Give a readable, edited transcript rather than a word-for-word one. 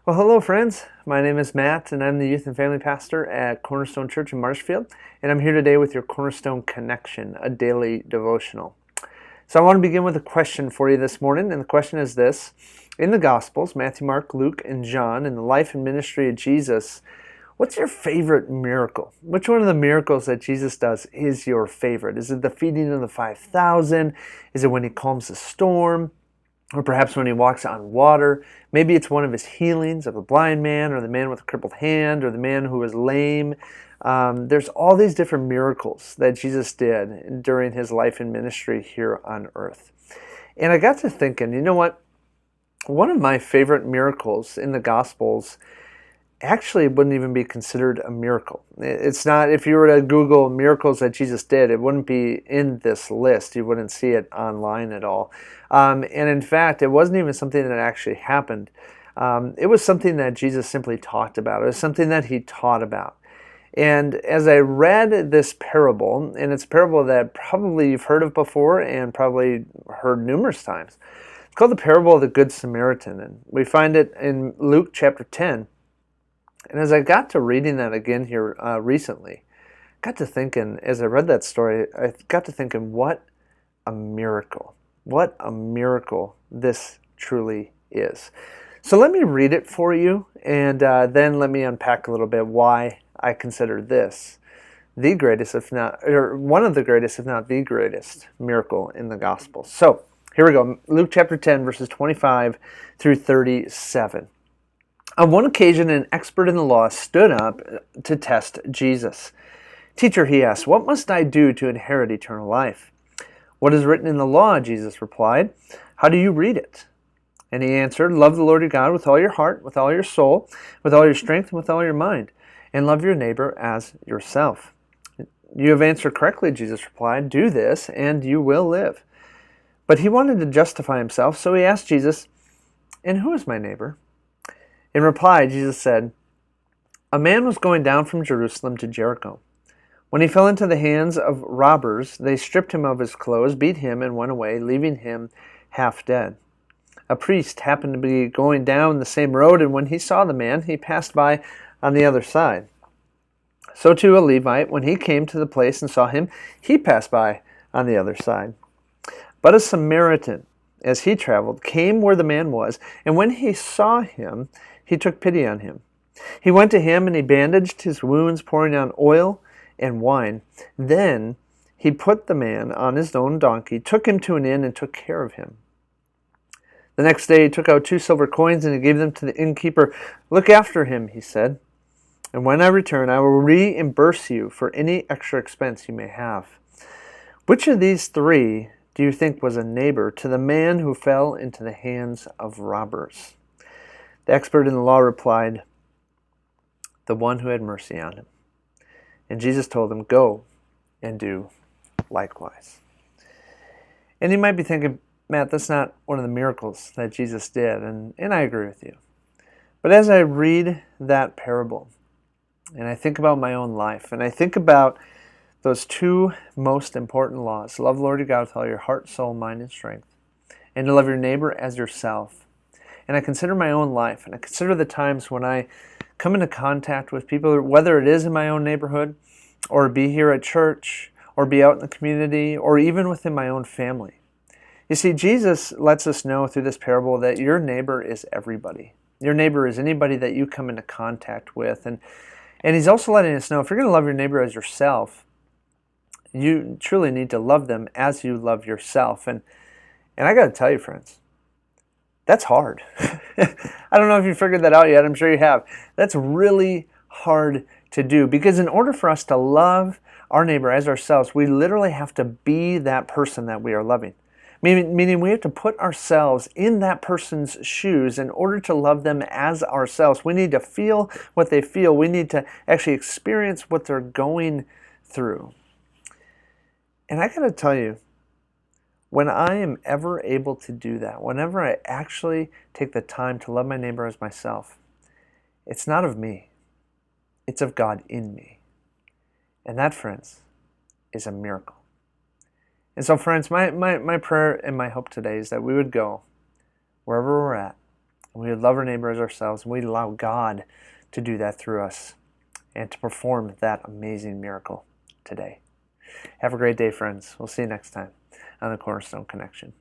Well, hello, friends. My name is Matt, and I'm the youth and family pastor at Cornerstone Church in Marshfield. And I'm here today with your Cornerstone Connection, a daily devotional. So, I want to begin with a question for you this morning. And the question is this: in the Gospels, Matthew, Mark, Luke, and John, in the life and ministry of Jesus, what's your favorite miracle? Which one of the miracles that Jesus does is your favorite? Is it the feeding of the 5,000? Is it when he calms the storm? Or perhaps when he walks on water? Maybe it's one of his healings of the blind man, or the man with a crippled hand, or the man who was lame. There's all these different miracles that Jesus did during his life and ministry here on earth. And I got to thinking, you know what? One of my favorite miracles in the Gospels actually wouldn't even be considered a miracle. It's not, if you were to Google miracles that Jesus did, it wouldn't be in this list. You wouldn't see it online at all. And in fact, it wasn't even something that actually happened. It was something that Jesus simply talked about. It was something that he taught about. And as I read this parable, and it's a parable that probably you've heard of before and probably heard numerous times, it's called the parable of the Good Samaritan. And we find it in Luke chapter 10. And as I got to reading that again here recently, I got to thinking, as I read that story, I got to thinking, what a miracle. What a miracle this truly is. So let me read it for you, and then let me unpack a little bit why I consider this the greatest, if not, or one of the greatest, if not the greatest miracle in the gospel. So here we go. Luke chapter 10, verses 25 through 37. On one occasion, an expert in the law stood up to test Jesus. "Teacher," he asked, "what must I do to inherit eternal life?" "What is written in the law?" Jesus replied. "How do you read it?" And he answered, "Love the Lord your God with all your heart, with all your soul, with all your strength, and with all your mind, and love your neighbor as yourself." "You have answered correctly," Jesus replied. "Do this, and you will live." But he wanted to justify himself, so he asked Jesus, "And who is my neighbor?" In reply, Jesus said, "A man was going down from Jerusalem to Jericho. When he fell into the hands of robbers, they stripped him of his clothes, beat him, and went away, leaving him half dead. A priest happened to be going down the same road, and when he saw the man, he passed by on the other side. So too a Levite, when he came to the place and saw him, he passed by on the other side. But a Samaritan, as he traveled, came where the man was, and when he saw him, he took pity on him. He went to him and he bandaged his wounds, pouring on oil and wine. Then he put the man on his own donkey, took him to an inn, and took care of him. The next day he took out 2 silver coins and he gave them to the innkeeper. 'Look after him,' he said, 'and when I return, I will reimburse you for any extra expense you may have.' Which of these 3 do you think was a neighbor to the man who fell into the hands of robbers?" The expert in the law replied, "The one who had mercy on him." And Jesus told him, "Go and do likewise." And you might be thinking, "Matt, that's not one of the miracles that Jesus did." And I agree with you. But as I read that parable, and I think about my own life, and I think about those 2 most important laws: love the Lord your God with all your heart, soul, mind, and strength, and to love your neighbor as yourself. And I consider my own life, and I consider the times when I come into contact with people, whether it is in my own neighborhood, or be here at church, or be out in the community, or even within my own family. You see, Jesus lets us know through this parable that your neighbor is everybody. Your neighbor is anybody that you come into contact with. And he's also letting us know, if you're going to love your neighbor as yourself, you truly need to love them as you love yourself. And I got to tell you, friends, that's hard. I don't know if you figured that out yet. I'm sure you have. That's really hard to do, because in order for us to love our neighbor as ourselves, we literally have to be that person that we are loving. Meaning we have to put ourselves in that person's shoes in order to love them as ourselves. We need to feel what they feel. We need to actually experience what they're going through. And I got to tell you, when I am ever able to do that, whenever I actually take the time to love my neighbor as myself, it's not of me. It's of God in me. And that, friends, is a miracle. And so, friends, my prayer and my hope today is that we would go wherever we're at, And we would love our neighbor as ourselves, and we'd allow God to do that through us and to perform that amazing miracle today. Have a great day, friends. We'll see you next time on the Cornerstone Connection.